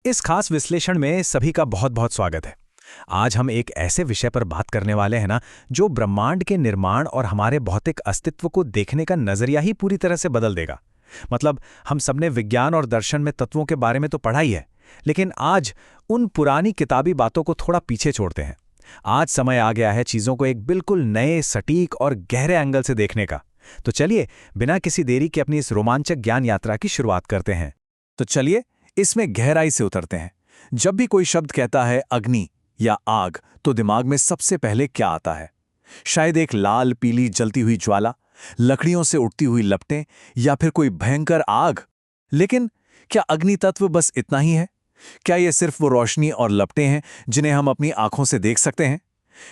इस खास विश्लेषण में सभी का बहुत बहुत स्वागत है। आज हम एक ऐसे विषय पर बात करने वाले हैं ना, जो ब्रह्मांड के निर्माण और हमारे भौतिक अस्तित्व को देखने का नजरिया ही पूरी तरह से बदल देगा। मतलब हम सबने विज्ञान और दर्शन में तत्वों के बारे में तो पढ़ा ही है, लेकिन आज उन पुरानी किताबी बातों को थोड़ा पीछे छोड़ते हैं। आज समय आ गया है चीजों को एक बिल्कुल नए, सटीक और गहरे एंगल से देखने का। तो चलिए, बिना किसी देरी के अपनी इस रोमांचक ज्ञान यात्रा की शुरुआत करते हैं। तो चलिए, इसमें गहराई से उतरते हैं। जब भी कोई शब्द कहता है अग्नि या आग, तो दिमाग में सबसे पहले क्या आता है? शायद एक लाल पीली जलती हुई ज्वाला, लकड़ियों से उठती हुई लपटें, या फिर कोई भयंकर आग। लेकिन क्या अग्नि तत्व बस इतना ही है? क्या ये सिर्फ वो रोशनी और लपटें हैं जिन्हें हम अपनी आंखों से देख सकते हैं?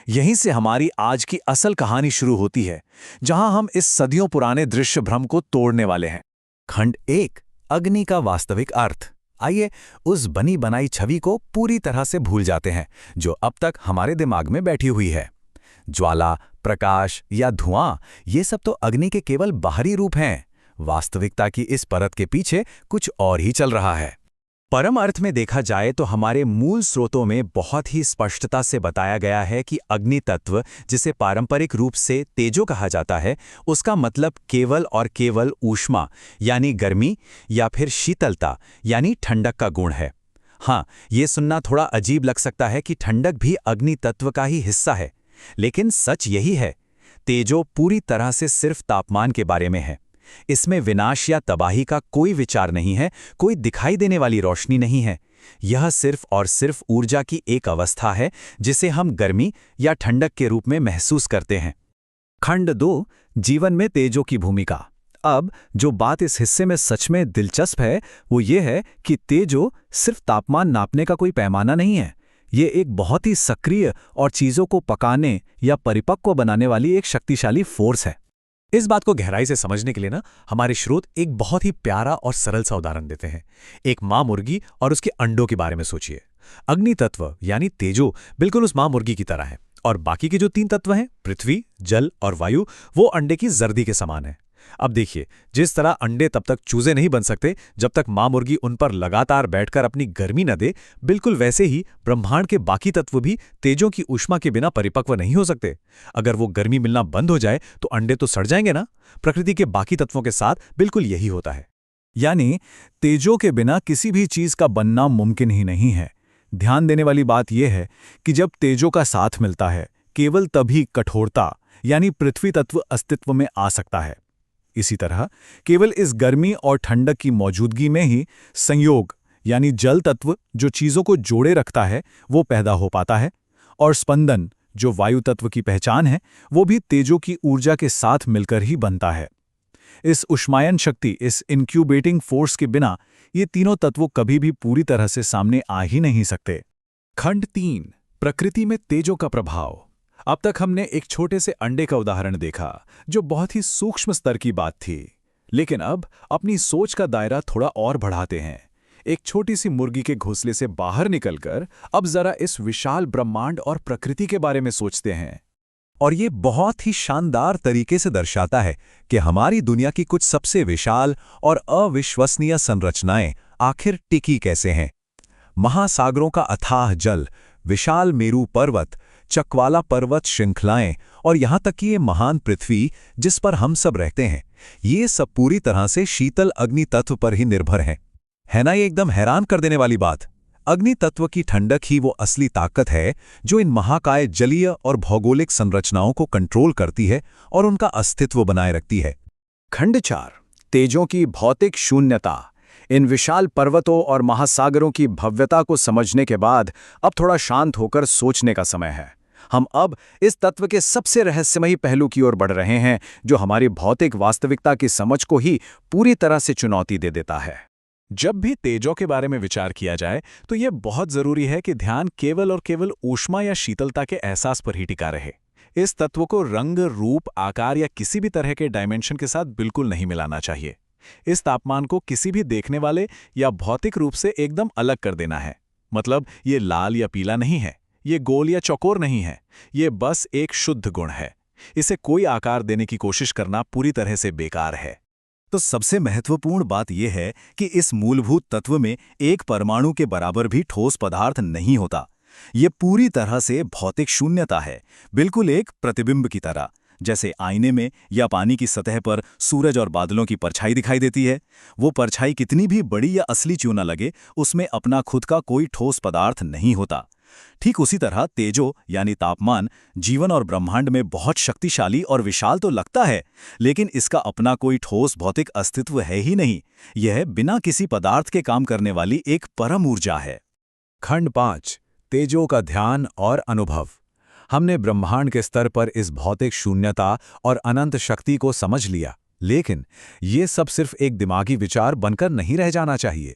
यहीं से हमारी आज की असल कहानी शुरू होती है, जहां हम इस सदियों पुराने दृश्य भ्रम को तोड़ने वाले हैं। खंड 1, अग्नि का वास्तविक अर्थ। आइए उस बनी बनाई छवि को पूरी तरह से भूल जाते हैं जो अब तक हमारे दिमाग में बैठी हुई है। ज्वाला, प्रकाश या धुआं, ये सब तो अग्नि के केवल बाहरी रूप हैं। वास्तविकता की इस परत के पीछे कुछ और ही चल रहा है। परम अर्थ में देखा जाए तो हमारे मूल स्रोतों में बहुत ही स्पष्टता से बताया गया है कि अग्नि तत्व, जिसे पारंपरिक रूप से तेजो कहा जाता है, उसका मतलब केवल और केवल ऊष्मा यानी गर्मी या फिर शीतलता यानी ठंडक का गुण है। हाँ, ये सुनना थोड़ा अजीब लग सकता है कि ठंडक भी अग्नि तत्व का ही हिस्सा है, लेकिन सच यही है। तेजो पूरी तरह से सिर्फ तापमान के बारे में है। इसमें विनाश या तबाही का कोई विचार नहीं है, कोई दिखाई देने वाली रोशनी नहीं है। यह सिर्फ और सिर्फ ऊर्जा की एक अवस्था है जिसे हम गर्मी या ठंडक के रूप में महसूस करते हैं। खंड 2, जीवन में तेजो की भूमिका। अब जो बात इस हिस्से में सच में दिलचस्प है, वो ये है कि तेजो सिर्फ तापमान नापने का कोई पैमाना नहीं है। ये एक बहुत ही सक्रिय और चीजों को पकाने या परिपक्व बनाने वाली एक शक्तिशाली फोर्स है। इस बात को गहराई से समझने के लिए ना, हमारे स्रोत एक बहुत ही प्यारा और सरल सा उदाहरण देते हैं। एक माँ मुर्गी और उसके अंडों के बारे में सोचिए। अग्नि तत्व यानी तेजो बिल्कुल उस माँ मुर्गी की तरह है, और बाकी के जो 3 तत्व हैं, पृथ्वी, जल और वायु, वो अंडे की जर्दी के समान है। अब देखिए, जिस तरह अंडे तब तक चूजे नहीं बन सकते जब तक माँ मुर्गी उन पर लगातार बैठकर अपनी गर्मी न दे, बिल्कुल वैसे ही ब्रह्मांड के बाकी तत्व भी तेजों की ऊष्मा के बिना परिपक्व नहीं हो सकते। अगर वो गर्मी मिलना बंद हो जाए तो अंडे तो सड़ जाएंगे ना। प्रकृति के बाकी तत्वों के साथ बिल्कुल यही होता है। यानी तेजों के बिना किसी भी चीज का बनना मुमकिन ही नहीं है। ध्यान देने वाली बात यह है कि जब तेजों का साथ मिलता है, केवल तभी कठोरता यानी पृथ्वी तत्व अस्तित्व में आ सकता है। इसी तरह केवल इस गर्मी और ठंडक की मौजूदगी में ही संयोग यानी जल तत्व, जो चीजों को जोड़े रखता है, वो पैदा हो पाता है। और स्पंदन, जो वायु तत्व की पहचान है, वो भी तेजों की ऊर्जा के साथ मिलकर ही बनता है। इस उष्मायन शक्ति, इस इंक्यूबेटिंग फोर्स के बिना ये तीनों तत्व कभी भी पूरी तरह से सामने आ ही नहीं सकते। खंड 3, प्रकृति में तेजों का प्रभाव। अब तक हमने एक छोटे से अंडे का उदाहरण देखा, जो बहुत ही सूक्ष्म स्तर की बात थी। लेकिन अब अपनी सोच का दायरा थोड़ा और बढ़ाते हैं। एक छोटी सी मुर्गी के घोंसले से बाहर निकलकर अब जरा इस विशाल ब्रह्मांड और प्रकृति के बारे में सोचते हैं। और ये बहुत ही शानदार तरीके से दर्शाता है कि हमारी दुनिया की कुछ सबसे विशाल और अविश्वसनीय संरचनाएं आखिर टिकी कैसे हैं। महासागरों का अथाह जल, विशाल मेरू पर्वत, चकवाला पर्वत श्रृंखलाएं, और यहाँ तक कि ये महान पृथ्वी जिस पर हम सब रहते हैं, ये सब पूरी तरह से शीतल अग्नि तत्व पर ही निर्भर हैं। है ना ये एकदम हैरान कर देने वाली बात? अग्नि तत्व की ठंडक ही वो असली ताकत है जो इन महाकाय जलीय और भौगोलिक संरचनाओं को कंट्रोल करती है और उनका अस्तित्व बनाए रखती है। खंड 4, तेजों की भौतिक शून्यता। इन विशाल पर्वतों और महासागरों की भव्यता को समझने के बाद अब थोड़ा शांत होकर सोचने का समय है। हम अब इस तत्व के सबसे रहस्यमयी पहलू की ओर बढ़ रहे हैं, जो हमारी भौतिक वास्तविकता की समझ को ही पूरी तरह से चुनौती दे देता है। जब भी तेजों के बारे में विचार किया जाए तो यह बहुत जरूरी है कि ध्यान केवल और केवल ऊष्मा या शीतलता के एहसास पर ही टिका रहे। इस तत्व को रंग, रूप, आकार या किसी भी तरह के डायमेंशन के साथ बिल्कुल नहीं मिलाना चाहिए। इस तापमान को किसी भी देखने वाले या भौतिक रूप से एकदम अलग कर देना है। मतलब ये लाल या पीला नहीं है, ये गोल या चौकोर नहीं है, ये बस एक शुद्ध गुण है। इसे कोई आकार देने की कोशिश करना पूरी तरह से बेकार है। तो सबसे महत्वपूर्ण बात यह है कि इस मूलभूत तत्व में एक परमाणु के बराबर भी ठोस पदार्थ नहीं होता। ये पूरी तरह से भौतिक शून्यता है, बिल्कुल एक प्रतिबिंब की तरह। जैसे आईने में या पानी की सतह पर सूरज और बादलों की परछाई दिखाई देती है। वो परछाई कितनी भी बड़ी या असली क्यों न लगे, उसमें अपना खुद का कोई ठोस पदार्थ नहीं होता। ठीक उसी तरह तेजो यानी तापमान जीवन और ब्रह्मांड में बहुत शक्तिशाली और विशाल तो लगता है, लेकिन इसका अपना कोई ठोस भौतिक अस्तित्व है ही नहीं। यह बिना किसी पदार्थ के काम करने वाली एक परम ऊर्जा है। खंड 5 तेजो का ध्यान और अनुभव। हमने ब्रह्मांड के स्तर पर इस भौतिक शून्यता और अनंत शक्ति को समझ लिया, लेकिन ये सब सिर्फ एक दिमागी विचार बनकर नहीं रह जाना चाहिए।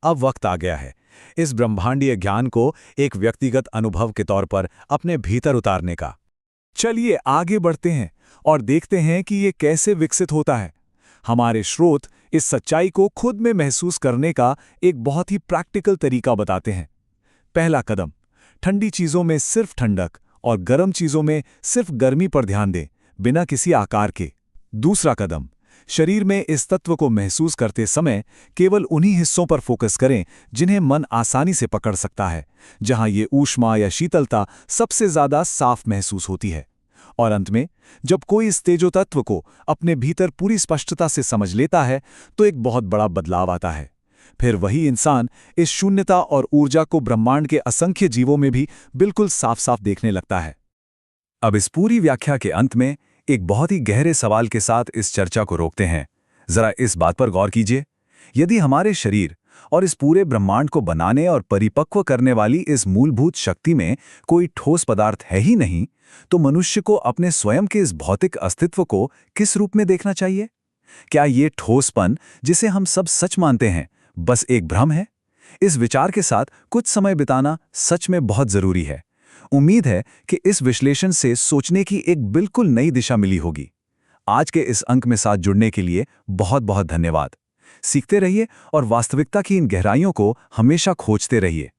अब वक्त आ गया है इस ब्रह्मांडीय ज्ञान को एक व्यक्तिगत अनुभव के तौर पर अपने भीतर उतारने का। चलिए आगे बढ़ते हैं और देखते हैं कि ये कैसे विकसित होता है। हमारे स्रोत इस सच्चाई को खुद में महसूस करने का एक बहुत ही प्रैक्टिकल तरीका बताते हैं। पहला कदम, ठंडी चीजों में सिर्फ ठंडक और गर्म चीजों में सिर्फ गर्मी पर ध्यान दें, बिना किसी आकार के। दूसरा कदम, शरीर में इस तत्व को महसूस करते समय केवल उन्हीं हिस्सों पर फोकस करें जिन्हें मन आसानी से पकड़ सकता है, जहां ये ऊष्मा या शीतलता सबसे ज्यादा साफ महसूस होती है। और अंत में, जब कोई इस तेजो तत्व को अपने भीतर पूरी स्पष्टता से समझ लेता है, तो एक बहुत बड़ा बदलाव आता है। फिर वही इंसान इस शून्यता और ऊर्जा को ब्रह्मांड के असंख्य जीवों में भी बिल्कुल साफ साफ देखने लगता है। अब इस पूरी व्याख्या के अंत में एक बहुत ही गहरे सवाल के साथ इस चर्चा को रोकते हैं। जरा इस बात पर गौर कीजिए, यदि हमारे शरीर और इस पूरे ब्रह्मांड को बनाने और परिपक्व करने वाली इस मूलभूत शक्ति में कोई ठोस पदार्थ है ही नहीं, तो मनुष्य को अपने स्वयं के इस भौतिक अस्तित्व को किस रूप में देखना चाहिए? क्या ये ठोसपन जिसे हम सब सच मानते हैं, बस एक भ्रम है? इस विचार के साथ कुछ समय बिताना सच में बहुत जरूरी है। उम्मीद है कि इस विश्लेषण से सोचने की एक बिल्कुल नई दिशा मिली होगी। आज के इस अंक में साथ जुड़ने के लिए बहुत बहुत धन्यवाद। सीखते रहिए और वास्तविकता की इन गहराइयों को हमेशा खोजते रहिए।